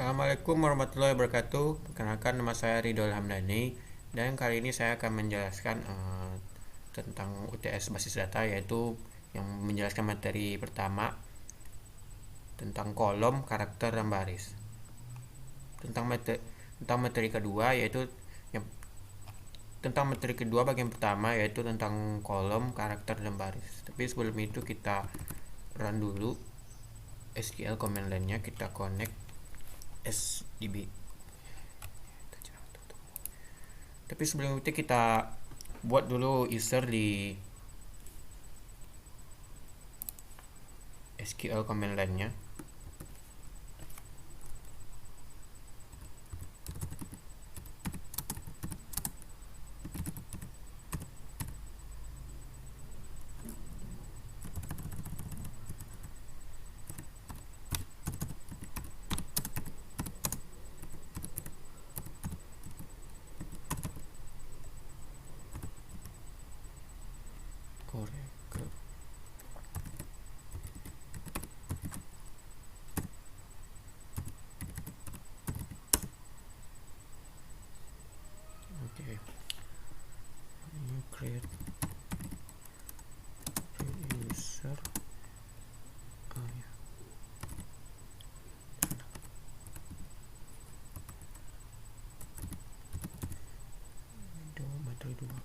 Assalamualaikum warahmatullahi wabarakatuh. Perkenalkan, nama saya Ridho Hamdani dan kali ini saya akan menjelaskan tentang UTS basis data, yaitu yang menjelaskan materi pertama tentang kolom, karakter, dan baris. Tentang materi kedua yaitu yang tentang materi kedua bagian pertama yaitu tentang kolom, karakter, dan baris. Tapi sebelum itu kita run dulu SQL command line-nya, kita connect SDB. Tapi sebelum itu kita buat dulu user di SQL command line-nya. Korek. Oke. Ini create user. Oh ya. Materi dua.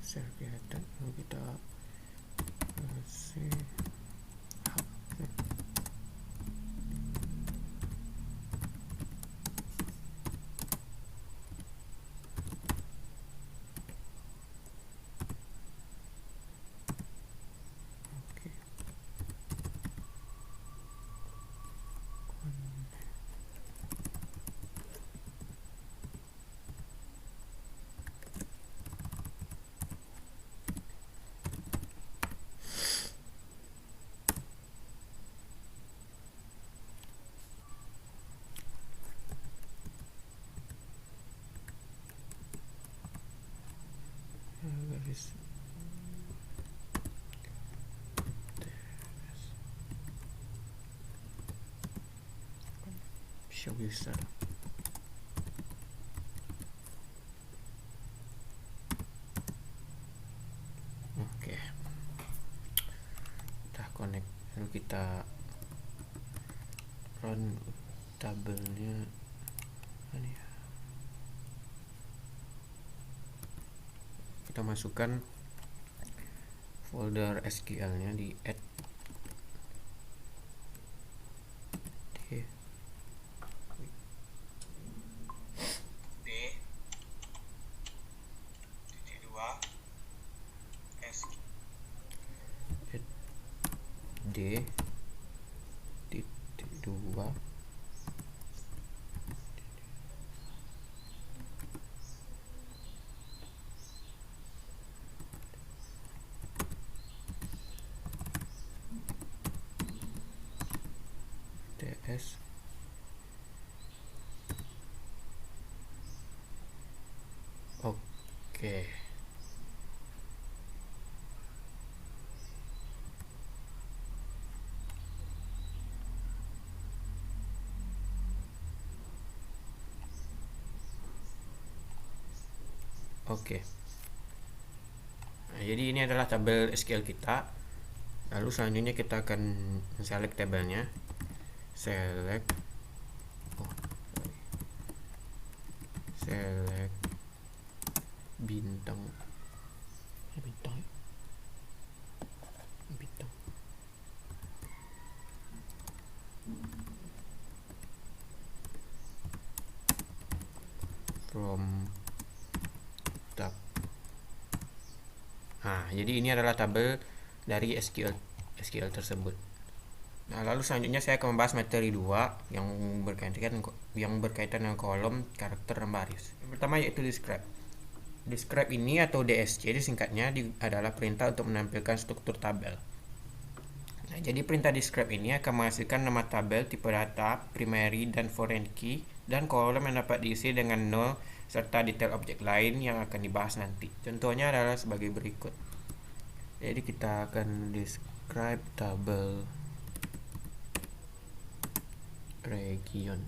Share kelihatan. Lalu kita kasih oke. Garis show user. Oke, udah connect. Lalu kita run tabelnya. Ini ya. Kita masukkan folder SQL-nya di add d titik 2 ts. Oke. Oke. Nah, jadi ini adalah tabel SQL kita. Lalu selanjutnya kita akan select tabelnya. Select bintang bintang from tab. Nah, jadi ini adalah tabel dari SQL tersebut. Nah, lalu selanjutnya saya akan membahas materi 2 yang berkaitan dengan kolom, karakter, dan baris. Yang pertama yaitu describe. Describe ini atau DSC disingkatnya adalah perintah untuk menampilkan struktur tabel. Nah, jadi perintah describe ini akan menghasilkan nama tabel, tipe data, primary dan foreign key, dan kolom yang dapat diisi dengan 0 serta detail objek lain yang akan dibahas nanti. Contohnya adalah sebagai berikut. Jadi kita akan describe tabel region.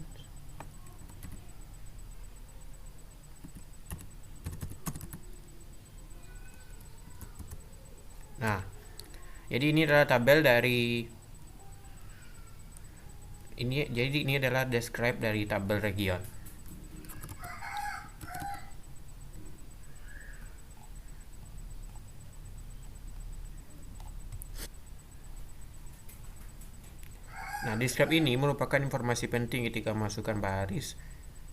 Nah, jadi ini adalah tabel dari ini adalah describe dari tabel region. Nah, describe ini merupakan informasi penting ketika masukkan baris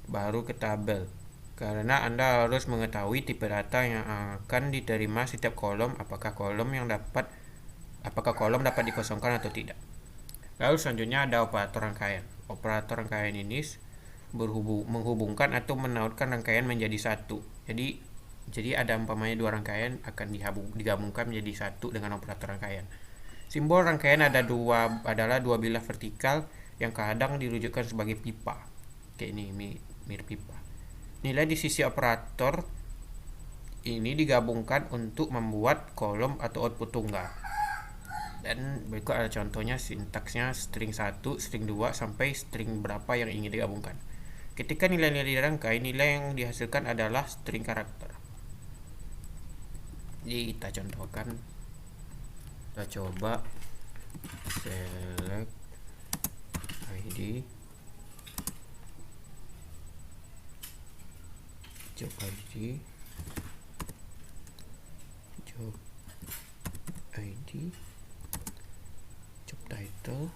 baru ke tabel, karena Anda harus mengetahui tipe data yang akan diterima setiap kolom, apakah kolom dapat dikosongkan atau tidak. Lalu selanjutnya ada operator rangkaian. Operator rangkaian ini menghubungkan atau menautkan rangkaian menjadi satu. Jadi ada umpamanya dua rangkaian akan digabungkan menjadi satu dengan operator rangkaian. Simbol rangkaian adalah dua bilah vertikal yang kadang dirujukkan sebagai pipa. Kayak ini mirip pipa. Nilai di sisi operator ini digabungkan untuk membuat kolom atau output tunggal. Dan berikut ada contohnya, sintaksnya string 1, string 2 sampai string berapa yang ingin digabungkan. Ketika nilai-nilai dirangkai, nilai yang dihasilkan adalah string karakter. Jadi kita contohkan. Kita coba select ID, job ID, job ID, job title,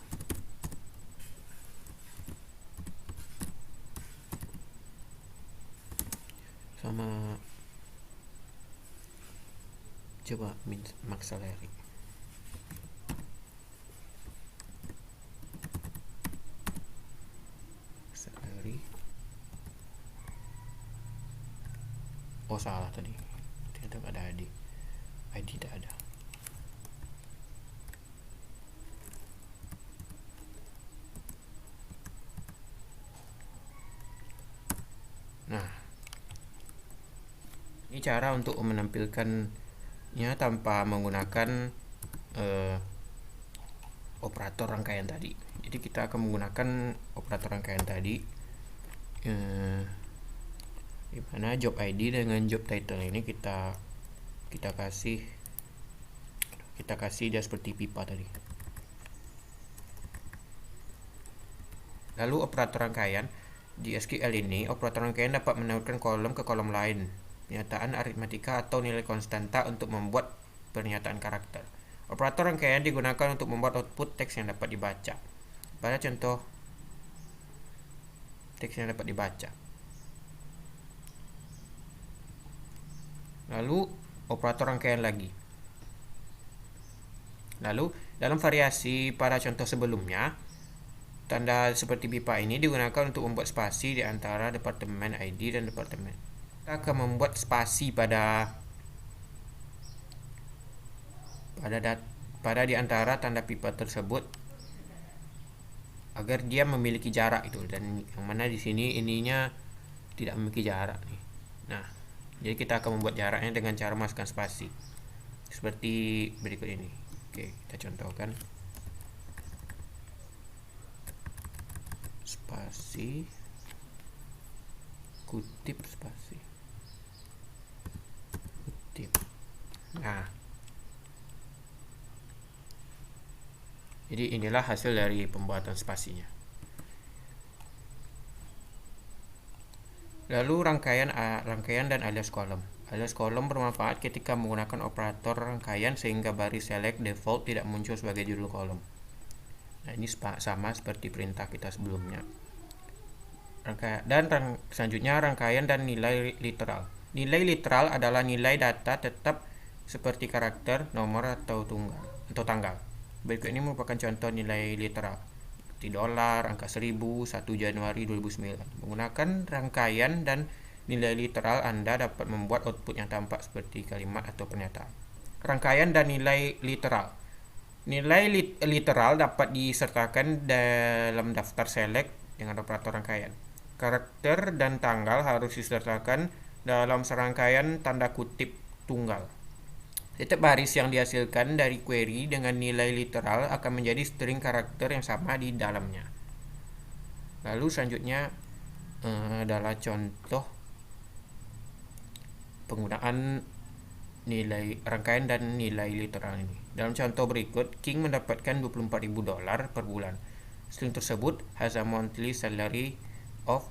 sama coba max salary. Oh, salah tadi, ternyata nggak ada ID tidak ada. Nah, ini cara untuk menampilkannya tanpa menggunakan operator rangkaian tadi. Jadi kita akan menggunakan operator rangkaian tadi, di mana job ID dengan job title ini kita kasih dia seperti pipa tadi. Lalu operator rangkaian di SQL ini, operator rangkaian dapat menautkan kolom ke kolom lain, pernyataan aritmatika atau nilai konstanta untuk membuat pernyataan karakter. Operator rangkaian digunakan untuk membuat output teks yang dapat dibaca. Pada contoh teks yang dapat dibaca. Lalu operator rangkaian lagi. Lalu dalam variasi pada contoh sebelumnya, tanda seperti pipa ini digunakan untuk membuat spasi di antara departemen ID dan departemen. Kita akan membuat spasi pada di antara tanda pipa tersebut agar dia memiliki jarak itu, dan yang mana di sini ininya tidak memiliki jarak nih. Nah, jadi kita akan membuat jaraknya dengan cara masukkan spasi seperti berikut ini. Oke, kita contohkan. Spasi, kutip, spasi, kutip. Nah, jadi inilah hasil dari pembuatan spasinya. Lalu rangkaian dan alias kolom. Alias kolom bermanfaat ketika menggunakan operator rangkaian sehingga baris select default tidak muncul sebagai judul kolom. Nah, ini sama seperti perintah kita sebelumnya. Selanjutnya rangkaian dan nilai literal. Nilai literal adalah nilai data tetap seperti karakter, nomor atau tanggal. Berikut ini merupakan contoh nilai literal seperti dolar, angka 1000, 1 Januari 2009. Menggunakan rangkaian dan nilai literal, Anda dapat membuat output yang tampak seperti kalimat atau pernyataan. Rangkaian dan nilai literal. Nilai literal dapat disertakan dalam daftar select dengan operator rangkaian. Karakter dan tanggal harus disertakan dalam serangkaian tanda kutip tunggal. Setiap baris yang dihasilkan dari query dengan nilai literal akan menjadi string karakter yang sama di dalamnya. Lalu selanjutnya adalah contoh penggunaan nilai rangkaian dan nilai literal ini. Dalam contoh berikut, King mendapatkan $24.000 per bulan. String tersebut has a monthly salary of,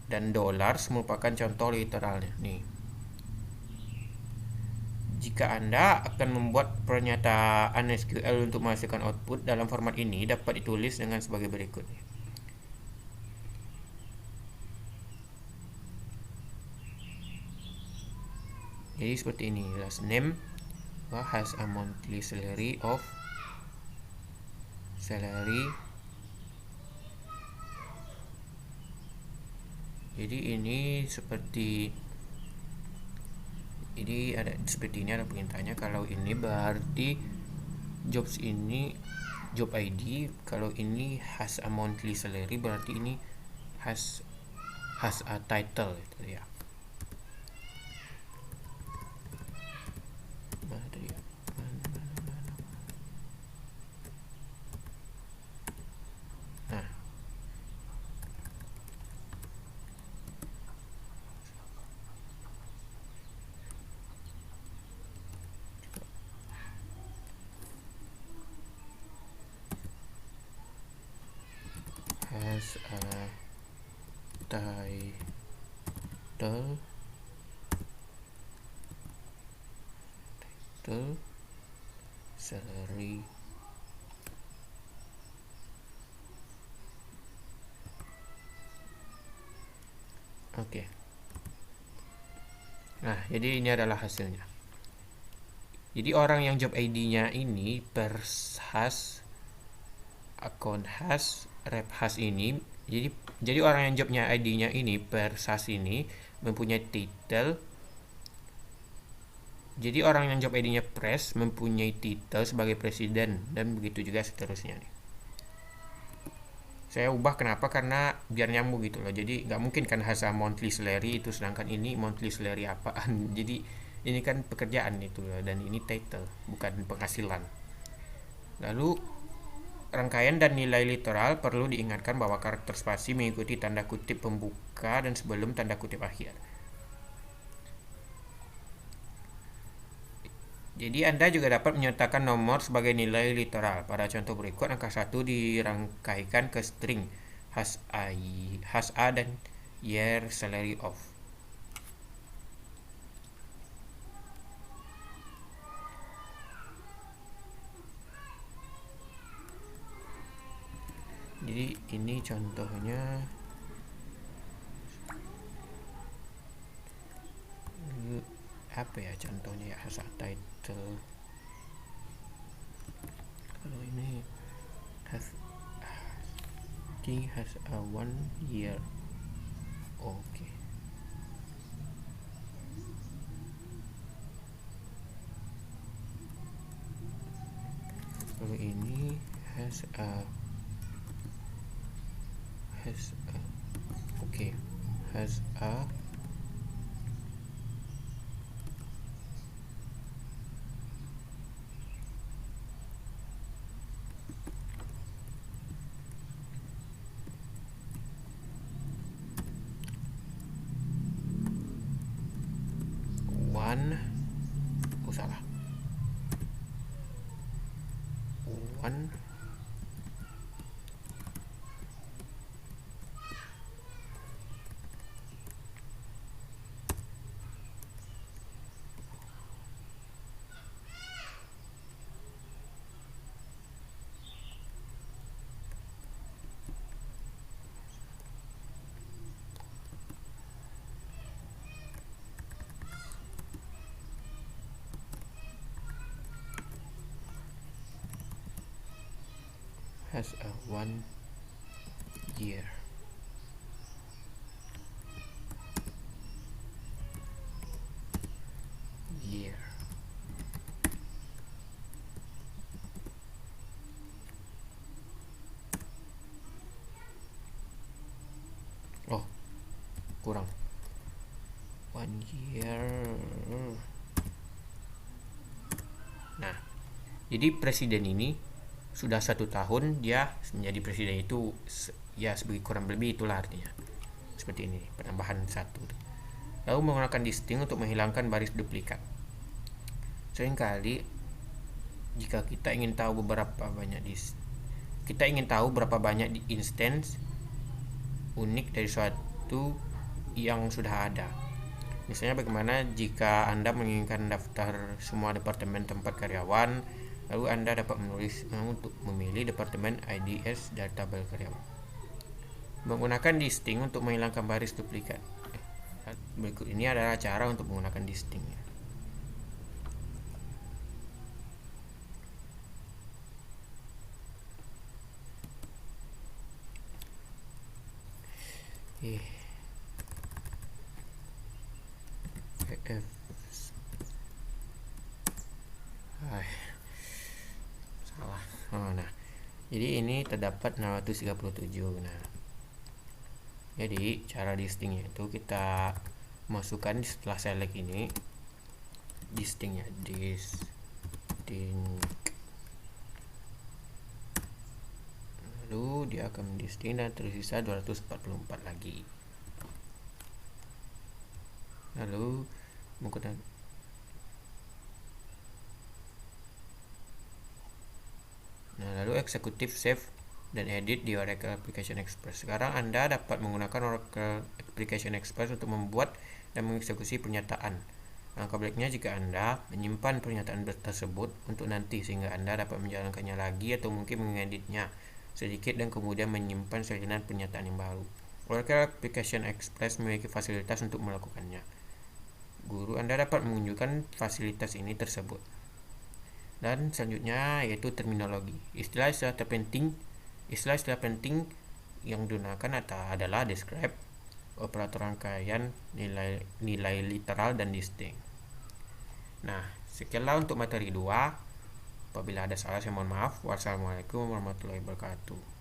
dan dollars merupakan contoh literalnya. Nih. Jika Anda akan membuat pernyataan SQL untuk menghasilkan output dalam format ini, dapat ditulis dengan sebagai berikut. Jadi seperti ini, last name has a monthly salary of salary. Jadi ini seperti ini ada seperti ini, ada perintahnya. Kalau ini berarti jobs ini job ID, kalau ini has a monthly salary berarti ini has a title gitu ya. Nah, has a title salary. Oke. Nah, jadi ini adalah hasilnya. Jadi orang yang job ID-nya ini per has, account has, rep has ini. Jadi orang yang jobnya ID-nya ini per has ini mempunyai title. Jadi orang yang job ID-nya press mempunyai title sebagai presiden, dan begitu juga seterusnya nih. Saya ubah kenapa? Karena biar nyambung gitu loh. Jadi nggak mungkin kan has a monthly salary itu sedangkan ini monthly salary apaan. Jadi ini kan pekerjaan itu loh, dan ini title bukan penghasilan. Lalu rangkaian dan nilai literal perlu diingatkan bahwa karakter spasi mengikuti tanda kutip pembuka dan sebelum tanda kutip akhir. Jadi Anda juga dapat menyertakan nomor sebagai nilai literal. Pada contoh berikut, angka 1 dirangkaikan ke string has a dan year salary of. Jadi ini contohnya apa ya contohnya ya, has a title. Kalau ini King has a 1 year. Oke. Kalau ini has a oke, has a one, salah, one has a 1 year. Oh, kurang 1 year. Nah, jadi presiden ini sudah 1 tahun dia menjadi presiden, itu ya sebagai kurang lebih itulah artinya. Seperti ini, penambahan 1. Lalu menggunakan distinct untuk menghilangkan baris duplikat. Seringkali jika kita ingin tahu berapa banyak instance unik dari suatu yang sudah ada. Misalnya bagaimana jika Anda menginginkan daftar semua departemen tempat karyawan, lalu Anda dapat menulis untuk memilih departemen IDS dan tabel karyawan. Menggunakan distinct untuk menghilangkan baris duplikat. Berikut ini adalah cara untuk menggunakan distinct. Salah. Nah, jadi ini terdapat 637. Nah, jadi cara distinct itu kita masukkan setelah select ini distinct-nya, lalu dia akan distinct dan tersisa 244 lagi. Lalu menggunakan lalu eksekutif save dan edit di Oracle Application Express. Sekarang Anda dapat menggunakan Oracle Application Express untuk membuat dan mengeksekusi pernyataan. Langkah baiknya jika Anda menyimpan pernyataan tersebut untuk nanti, sehingga Anda dapat menjalankannya lagi atau mungkin mengeditnya sedikit dan kemudian menyimpan salinan pernyataan yang baru. Oracle Application Express memiliki fasilitas untuk melakukannya. Guru Anda dapat menunjukkan fasilitas ini tersebut. Dan selanjutnya yaitu terminologi. Istilah-istilah penting yang digunakan adalah describe, operator rangkaian, nilai literal, dan distinct. Nah, sekianlah untuk materi 2. Apabila ada salah saya mohon maaf. Wassalamualaikum warahmatullahi wabarakatuh.